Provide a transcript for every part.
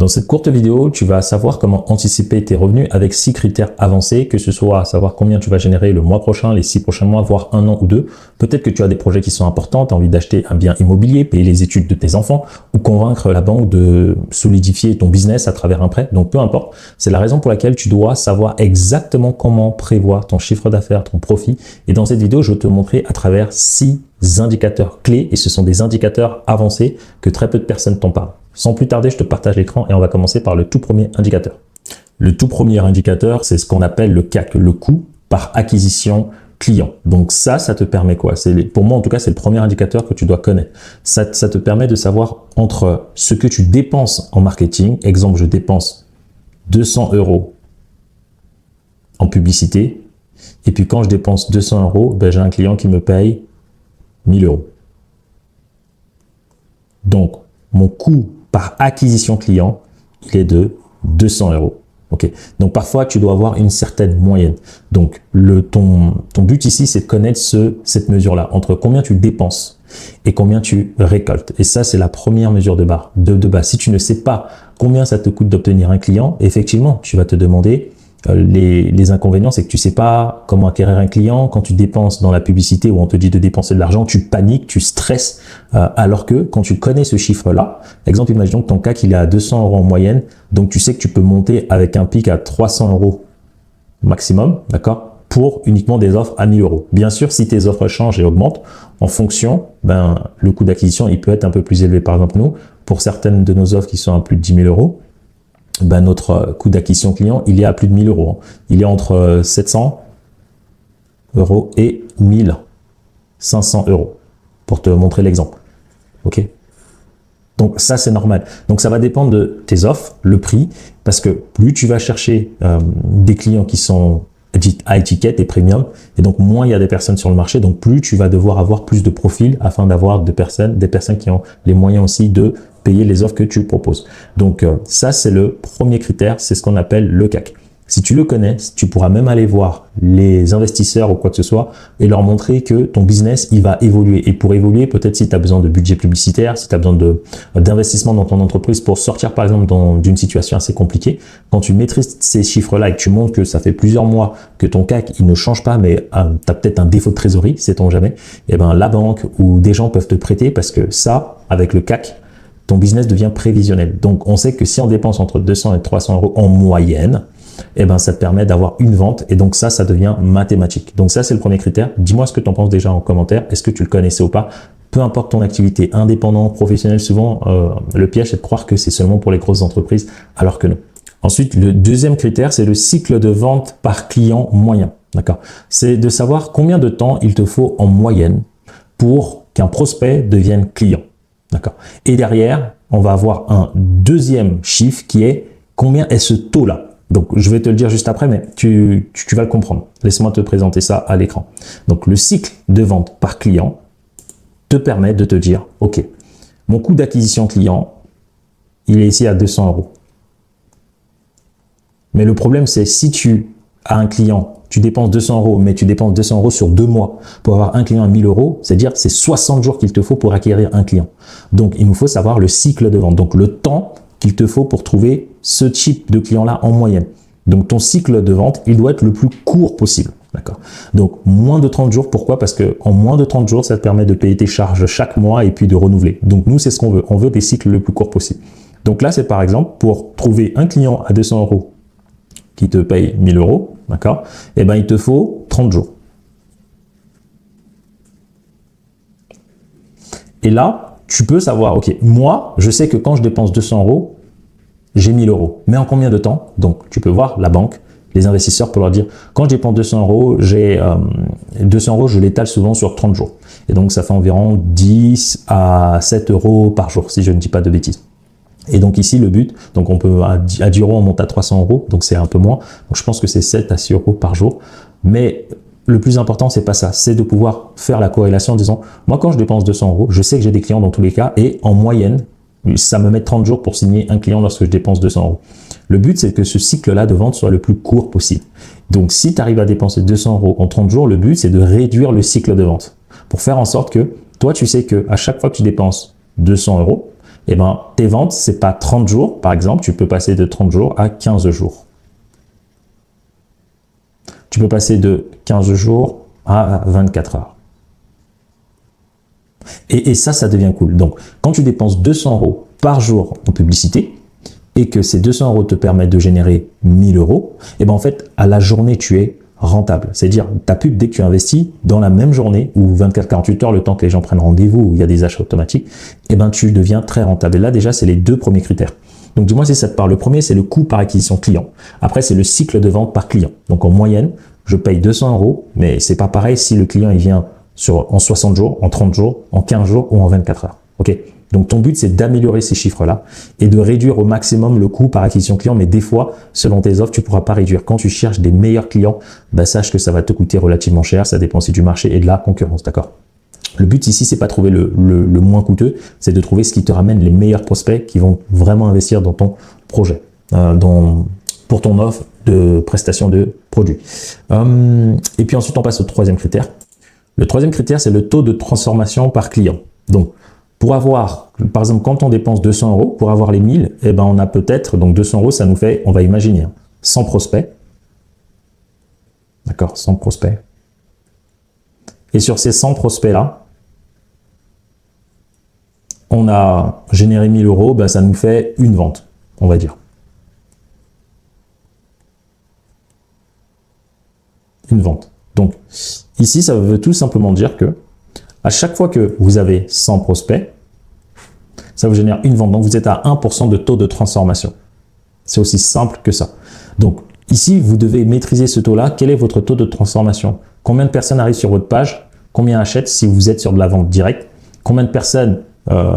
Dans cette courte vidéo, tu vas savoir comment anticiper tes revenus avec 6 critères avancés, que ce soit à savoir combien tu vas générer le mois prochain, les 6 prochains mois, voire un an ou deux. Peut-être que tu as des projets qui sont importants, tu as envie d'acheter un bien immobilier, payer les études de tes enfants ou convaincre la banque de solidifier ton business à travers un prêt. Donc peu importe, c'est la raison pour laquelle tu dois savoir exactement comment prévoir ton chiffre d'affaires, ton profit. Et dans cette vidéo, je vais te montrer à travers 6 indicateurs clés et ce sont des indicateurs avancés que très peu de personnes t'en parlent. Sans plus tarder, je te partage l'écran et on va commencer par le tout premier indicateur. Le tout premier indicateur, c'est ce qu'on appelle le CAC, le coût par acquisition client. Donc ça te permet quoi? Pour moi, en tout cas, c'est le premier indicateur que tu dois connaître. Ça te permet de savoir entre ce que tu dépenses en marketing. Exemple, je dépense 200 € en publicité. Et puis quand je dépense 200 €, ben, j'ai un client qui me paye 1000 €. Donc, mon coût par acquisition client, il est de 200 €. Ok. Donc, parfois, tu dois avoir une certaine moyenne. Donc, ton but ici, c'est de connaître cette mesure-là, entre combien tu dépenses et combien tu récoltes. Et ça, c'est la première mesure de base. Si tu ne sais pas combien ça te coûte d'obtenir un client, effectivement, tu vas te demander les inconvénients, c'est que tu sais pas comment acquérir un client. Quand tu dépenses dans la publicité où on te dit de dépenser de l'argent, tu paniques, tu stresses, alors que quand tu connais ce chiffre-là, exemple, imaginons que ton CAC il est à 200 € en moyenne, donc tu sais que tu peux monter avec un pic à 300 € maximum, d'accord, pour uniquement des offres à 1000 €. Bien sûr, si tes offres changent et augmentent en fonction, le coût d'acquisition il peut être un peu plus élevé. Par exemple, nous, pour certaines de nos offres qui sont à plus de 10 000 €, notre coût d'acquisition client, il est à plus de 1000 €. Il est entre 700 € et 1500 €, pour te montrer l'exemple. Ok. Donc ça, c'est normal. Donc ça va dépendre de tes offres, le prix, parce que plus tu vas chercher des clients qui sont à étiquette et premium, et donc moins il y a des personnes sur le marché, donc plus tu vas devoir avoir plus de profils afin d'avoir des personnes qui ont les moyens aussi de payer les offres que tu proposes. Donc ça, c'est le premier critère, c'est ce qu'on appelle le CAC. Si tu le connais, tu pourras même aller voir les investisseurs ou quoi que ce soit et leur montrer que ton business, il va évoluer. Et pour évoluer, peut-être si tu as besoin de budget publicitaire, si tu as besoin d'investissement dans ton entreprise pour sortir par exemple d'une situation assez compliquée, quand tu maîtrises ces chiffres-là et que tu montres que ça fait plusieurs mois que ton CAC, il ne change pas, mais tu as peut-être un défaut de trésorerie, sait-on jamais, et la banque ou des gens peuvent te prêter parce que ça, avec le CAC, ton business devient prévisionnel. Donc, on sait que si on dépense entre 200 et 300 € en moyenne, ça te permet d'avoir une vente et donc ça devient mathématique. Donc ça, c'est le premier critère. Dis-moi ce que tu en penses déjà en commentaire. Est-ce que tu le connaissais ou pas? Peu importe ton activité, indépendant, professionnel, souvent, le piège, c'est de croire que c'est seulement pour les grosses entreprises, alors que non. Ensuite, le deuxième critère, c'est le cycle de vente par client moyen. D'accord? C'est de savoir combien de temps il te faut en moyenne pour qu'un prospect devienne client. D'accord. Et derrière, on va avoir un deuxième chiffre qui est combien est ce taux-là. Donc, je vais te le dire juste après, mais tu vas le comprendre. Laisse-moi te présenter ça à l'écran. Donc, le cycle de vente par client te permet de te dire, OK, mon coût d'acquisition client, il est ici à 200 €. Mais le problème, c'est si tu as un client, tu dépenses 200 €, mais tu dépenses 200 € sur 2 mois pour avoir un client à 1000 €, c'est-à-dire c'est 60 jours qu'il te faut pour acquérir un client. Donc, il nous faut savoir le cycle de vente, donc le temps qu'il te faut pour trouver ce type de client-là en moyenne. Donc, ton cycle de vente, il doit être le plus court possible. D'accord. Donc, moins de 30 jours. Pourquoi? Parce que en moins de 30 jours, ça te permet de payer tes charges chaque mois et puis de renouveler. Donc, nous, c'est ce qu'on veut. On veut des cycles le plus courts possible. Donc là, c'est par exemple, pour trouver un client à 200 € qui te paye 1000 €, d'accord? Il te faut 30 jours. Et là, tu peux savoir, OK, moi, je sais que quand je dépense 200 €, j'ai 1000 €. Mais en combien de temps? Donc, tu peux voir la banque, les investisseurs pour leur dire, quand je dépense 200 €, j'ai 200 €, je l'étale souvent sur 30 jours. Et donc, ça fait environ 10 à 7 € par jour, si je ne dis pas de bêtises. Et donc ici, le but, donc on peut à 10 €, on monte à 300 €, donc c'est un peu moins. Donc je pense que c'est 7 à 6 € par jour. Mais le plus important, c'est pas ça, c'est de pouvoir faire la corrélation en disant, moi quand je dépense 200 €, je sais que j'ai des clients dans tous les cas et en moyenne, ça me met 30 jours pour signer un client lorsque je dépense 200 €. Le but, c'est que ce cycle-là de vente soit le plus court possible. Donc si tu arrives à dépenser 200 € en 30 jours, le but, c'est de réduire le cycle de vente pour faire en sorte que toi, tu sais que à chaque fois que tu dépenses 200 €, eh ben, tes ventes, c'est pas 30 jours, par exemple, tu peux passer de 30 jours à 15 jours. Tu peux passer de 15 jours à 24 heures. Et ça devient cool. Donc, quand tu dépenses 200 € par jour en publicité et que ces 200 € te permettent de générer 1000 €, et ben en fait, à la journée, tu es rentable. C'est-à-dire, ta pub, dès que tu investis, dans la même journée, ou 24-48 heures, le temps que les gens prennent rendez-vous, où il y a des achats automatiques, et ben tu deviens très rentable. Et là, déjà, c'est les deux premiers critères. Donc, dis-moi si ça te parle. Le premier, c'est le coût par acquisition client. Après, c'est le cycle de vente par client. Donc, en moyenne, je paye 200 €, mais c'est pas pareil si le client, il vient en 60 jours, en 30 jours, en 15 jours ou en 24 heures. OK? Donc, ton but, c'est d'améliorer ces chiffres-là et de réduire au maximum le coût par acquisition client. Mais des fois, selon tes offres, tu ne pourras pas réduire. Quand tu cherches des meilleurs clients, bah, sache que ça va te coûter relativement cher. Ça dépend aussi du marché et de la concurrence. D'accord? Le but ici, c'est pas trouver le moins coûteux, c'est de trouver ce qui te ramène les meilleurs prospects qui vont vraiment investir dans ton projet, pour ton offre de prestation de produits. Et puis ensuite, on passe au troisième critère. Le troisième critère, c'est le taux de transformation par client. Donc, pour avoir, par exemple, quand on dépense 200 €, pour avoir les 1000, eh ben, on a peut-être, donc 200 €, ça nous fait, on va imaginer, 100 prospects. D'accord, 100 prospects. Et sur ces 100 prospects-là, on a généré 1000 €, ben, ça nous fait une vente, on va dire. Une vente. Donc, ici, ça veut tout simplement dire que à chaque fois que vous avez 100 prospects, ça vous génère une vente. Donc, vous êtes à 1% de taux de transformation. C'est aussi simple que ça. Donc, ici, vous devez maîtriser ce taux-là. Quel est votre taux de transformation? Combien de personnes arrivent sur votre page? Combien achètent si vous êtes sur de la vente directe? Combien de personnes,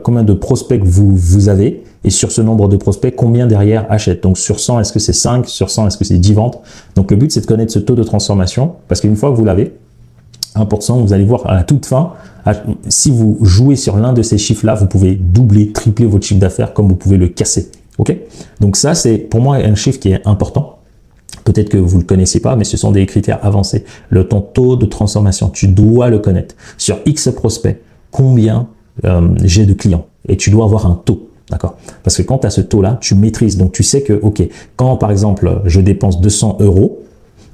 combien de prospects vous avez? Et sur ce nombre de prospects, combien derrière achètent? Donc, sur 100, est-ce que c'est 5? Sur 100, est-ce que c'est 10 ventes? Donc, le but, c'est de connaître ce taux de transformation parce qu'une fois que vous l'avez, 1%, vous allez voir à la toute fin, si vous jouez sur l'un de ces chiffres-là, vous pouvez doubler, tripler votre chiffre d'affaires comme vous pouvez le casser. Ok? Donc ça, c'est pour moi un chiffre qui est important. Peut-être que vous ne le connaissez pas, mais ce sont des critères avancés. Ton taux de transformation, tu dois le connaître. Sur X prospects, combien j'ai de clients? Et tu dois avoir un taux. D'accord? Parce que quand tu as ce taux-là, tu maîtrises. Donc tu sais que, ok, quand par exemple, je dépense 200 €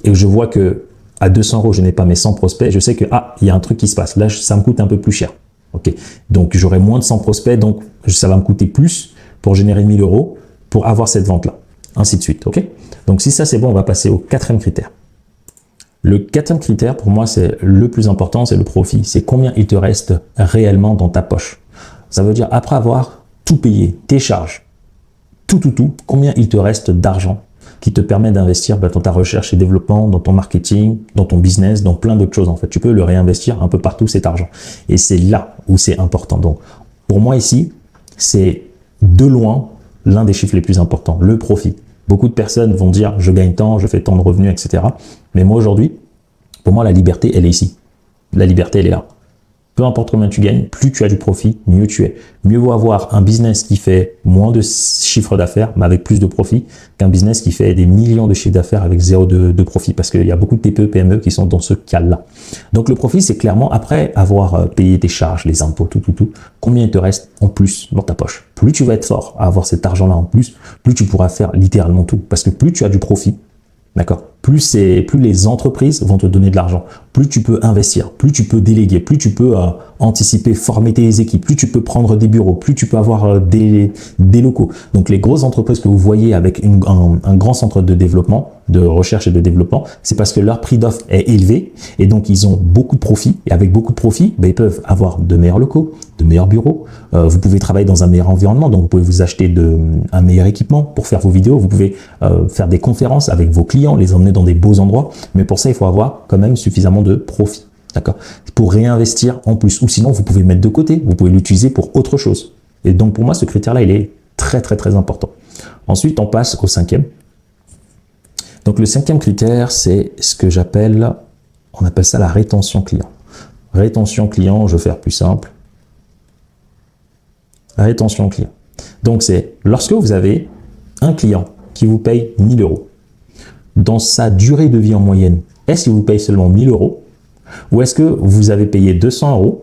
et que je vois que à 200 €, je n'ai pas mes 100 prospects, je sais que, il y a un truc qui se passe. Là, ça me coûte un peu plus cher. Ok. Donc, j'aurai moins de 100 prospects, donc ça va me coûter plus pour générer 1000 € pour avoir cette vente-là. Ainsi de suite. Ok. Donc, si ça, c'est bon, on va passer au quatrième critère. Le quatrième critère, pour moi, c'est le plus important, c'est le profit. C'est combien il te reste réellement dans ta poche. Ça veut dire, après avoir tout payé, tes charges, tout, combien il te reste d'argent qui te permet d'investir dans ta recherche et développement, dans ton marketing, dans ton business, dans plein d'autres choses. En fait, tu peux le réinvestir un peu partout, cet argent. Et c'est là où c'est important. Donc, pour moi ici, c'est de loin l'un des chiffres les plus importants, le profit. Beaucoup de personnes vont dire, je gagne tant, je fais tant de revenus, etc. Mais moi aujourd'hui, pour moi, la liberté, elle est ici. La liberté, elle est là. Peu importe combien tu gagnes, plus tu as du profit, mieux tu es. Mieux vaut avoir un business qui fait moins de chiffre d'affaires, mais avec plus de profit, qu'un business qui fait des millions de chiffres d'affaires avec zéro de profit. Parce qu'il y a beaucoup de TPE, PME qui sont dans ce cas-là. Donc le profit, c'est clairement après avoir payé tes charges, les impôts, tout, combien il te reste en plus dans ta poche. Plus tu vas être fort à avoir cet argent-là en plus, plus tu pourras faire littéralement tout. Parce que plus tu as du profit, d'accord, plus les entreprises vont te donner de l'argent, plus tu peux investir, plus tu peux déléguer, plus tu peux anticiper, former tes équipes, plus tu peux prendre des bureaux, plus tu peux avoir des locaux. Donc les grosses entreprises que vous voyez avec un grand centre de développement, de recherche et de développement, c'est parce que leur prix d'offre est élevé et donc ils ont beaucoup de profit. Et avec beaucoup de profit, ils peuvent avoir de meilleurs locaux, de meilleurs bureaux. Vous pouvez travailler dans un meilleur environnement, donc vous pouvez vous acheter un meilleur équipement pour faire vos vidéos. Vous pouvez faire des conférences avec vos clients, les emmener dans des beaux endroits. Mais pour ça, il faut avoir quand même suffisamment de profit. D'accord? Pour réinvestir en plus. Ou sinon, vous pouvez mettre de côté. Vous pouvez l'utiliser pour autre chose. Et donc, pour moi, ce critère-là, il est très, très, très important. Ensuite, on passe au cinquième. Donc, le cinquième critère, c'est ce que on appelle ça la rétention client. Rétention client, je vais faire plus simple. Rétention client. Donc, c'est lorsque vous avez un client qui vous paye 1000 €, dans sa durée de vie en moyenne, est-ce qu'il vous paye seulement 1000 € ou est-ce que vous avez payé 200 €,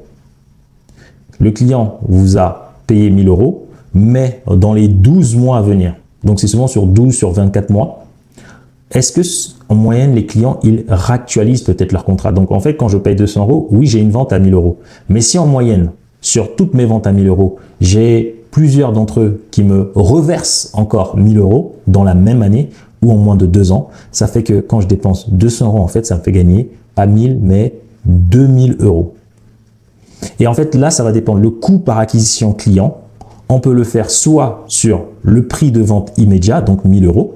le client vous a payé 1000 €, mais dans les 12 mois à venir, donc c'est souvent sur 12, sur 24 mois, est-ce que en moyenne, les clients, ils réactualisent peut-être leur contrat? Donc en fait, quand je paye 200 €, oui, j'ai une vente à 1000 €. Mais si en moyenne, sur toutes mes ventes à 1000 €, j'ai plusieurs d'entre eux qui me reversent encore 1000 € dans la même année ou en moins de 2 ans, ça fait que quand je dépense 200 €, en fait, ça me fait gagner pas 1000, mais 2000 €. Et en fait, là, ça va dépendre. Le coût par acquisition client, on peut le faire soit sur le prix de vente immédiat, donc 1000 €,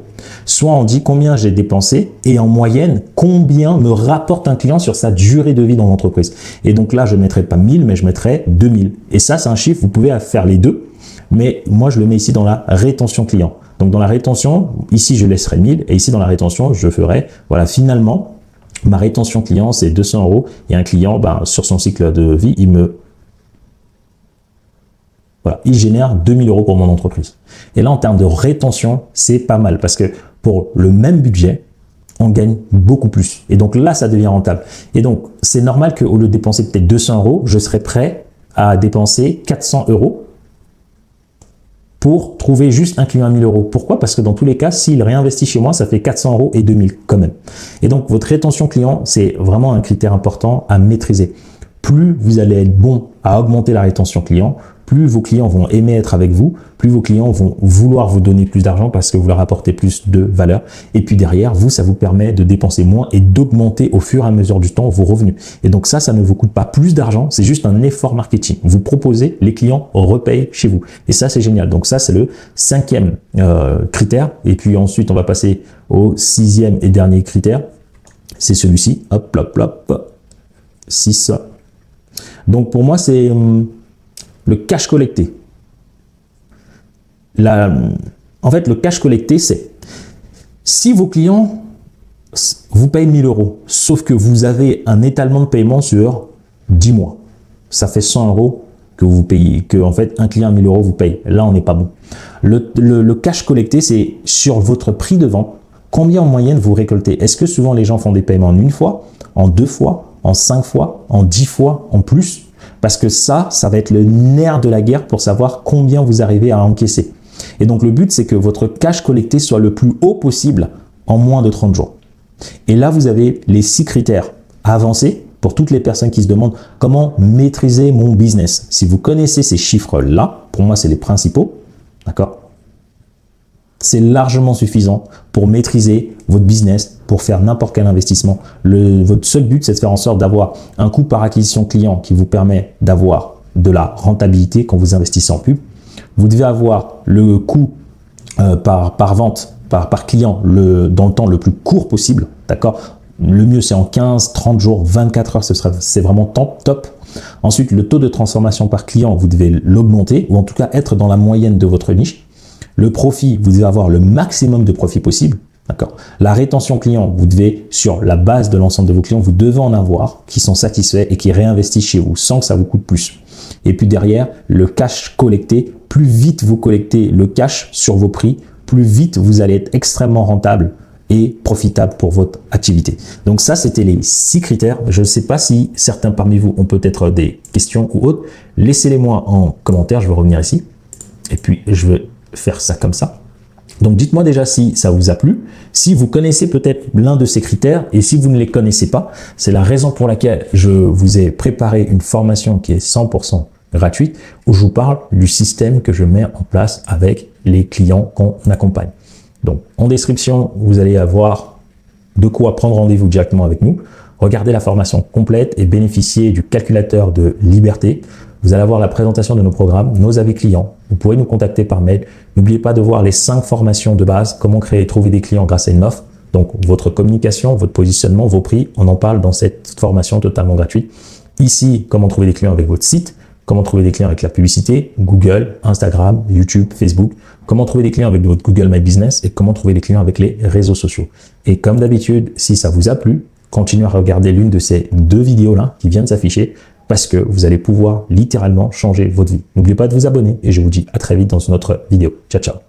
soit on dit combien j'ai dépensé et en moyenne, combien me rapporte un client sur sa durée de vie dans l'entreprise. Et donc là, je ne mettrai pas 1000, mais je mettrai 2000. Et ça, c'est un chiffre, vous pouvez faire les deux, mais moi, je le mets ici dans la rétention client. Donc dans la rétention, ici, je laisserai 1000 et ici, dans la rétention, je ferai, voilà, finalement, ma rétention client, c'est 200 € et un client, sur son cycle de vie, il génère 2000 € pour mon entreprise. Et là, en termes de rétention, c'est pas mal parce que pour le même budget, on gagne beaucoup plus. Et donc là, ça devient rentable. Et donc, c'est normal qu'au lieu de dépenser peut-être 200 €, je serais prêt à dépenser 400 € pour trouver juste un client à 1000 €. Pourquoi? Parce que dans tous les cas, s'il réinvestit chez moi, ça fait 400 € et 2000 quand même. Et donc, votre rétention client, c'est vraiment un critère important à maîtriser. Plus vous allez être bon à augmenter la rétention client, plus vos clients vont aimer être avec vous, plus vos clients vont vouloir vous donner plus d'argent parce que vous leur apportez plus de valeur. Et puis derrière, vous, ça vous permet de dépenser moins et d'augmenter au fur et à mesure du temps vos revenus. Et donc ça ne vous coûte pas plus d'argent, c'est juste un effort marketing. Vous proposez, les clients repayent chez vous. Et ça, c'est génial. Donc ça, c'est le 5e critère. Et puis ensuite, on va passer au 6e et dernier critère. C'est celui-ci. Hop, hop, hop. 6. Donc pour moi, c'est le cash collecté. En fait, le cash collecté, c'est si vos clients vous payent 1000 €, sauf que vous avez un étalement de paiement sur 10 mois, ça fait 100 € que vous payez, que en fait un client à 1000 € vous paye. Là, on n'est pas bon. Le cash collecté, c'est sur votre prix de vente, combien en moyenne vous récoltez. Est-ce que souvent les gens font des paiements en une fois, en 2 fois, en 5 fois, en 10 fois, en plus? Parce que ça va être le nerf de la guerre pour savoir combien vous arrivez à encaisser. Et donc, le but, c'est que votre cash collecté soit le plus haut possible en moins de 30 jours. Et là, vous avez les 6 critères avancés pour toutes les personnes qui se demandent comment maîtriser mon business. Si vous connaissez ces chiffres-là, pour moi, c'est les principaux, d'accord? C'est largement suffisant pour maîtriser votre business, pour faire n'importe quel investissement. Votre seul but, c'est de faire en sorte d'avoir un coût par acquisition client qui vous permet d'avoir de la rentabilité quand vous investissez en pub. Vous devez avoir le coût par vente, par client, dans le temps le plus court possible, d'accord? Le mieux, c'est en 15, 30 jours, 24 heures, c'est vraiment top. Ensuite, le taux de transformation par client, vous devez l'augmenter ou en tout cas être dans la moyenne de votre niche. Le profit, vous devez avoir le maximum de profit possible. D'accord. La rétention client, vous devez, sur la base de l'ensemble de vos clients, vous devez en avoir qui sont satisfaits et qui réinvestissent chez vous sans que ça vous coûte plus. Et puis derrière, le cash collecté, plus vite vous collectez le cash sur vos prix, plus vite vous allez être extrêmement rentable et profitable pour votre activité. Donc ça, c'était les 6 critères. Je ne sais pas si certains parmi vous ont peut-être des questions ou autres. Laissez-les-moi en commentaire, je vais revenir ici. Et puis, je vais faire ça comme ça. Donc dites-moi déjà si ça vous a plu, si vous connaissez peut-être l'un de ces critères et si vous ne les connaissez pas, c'est la raison pour laquelle je vous ai préparé une formation qui est 100% gratuite où je vous parle du système que je mets en place avec les clients qu'on accompagne. Donc en description, vous allez avoir de quoi prendre rendez-vous directement avec nous, regarder la formation complète et bénéficier du calculateur de liberté. Vous allez avoir la présentation de nos programmes, nos avis clients. Vous pourrez nous contacter par mail. N'oubliez pas de voir les 5 formations de base, comment créer et trouver des clients grâce à une offre. Donc, votre communication, votre positionnement, vos prix, on en parle dans cette formation totalement gratuite. Ici, comment trouver des clients avec votre site, comment trouver des clients avec la publicité, Google, Instagram, YouTube, Facebook, comment trouver des clients avec votre Google My Business et comment trouver des clients avec les réseaux sociaux. Et comme d'habitude, si ça vous a plu, continuez à regarder l'une de ces 2 vidéos-là qui viennent de s'afficher, parce que vous allez pouvoir littéralement changer votre vie. N'oubliez pas de vous abonner et je vous dis à très vite dans une autre vidéo. Ciao, ciao.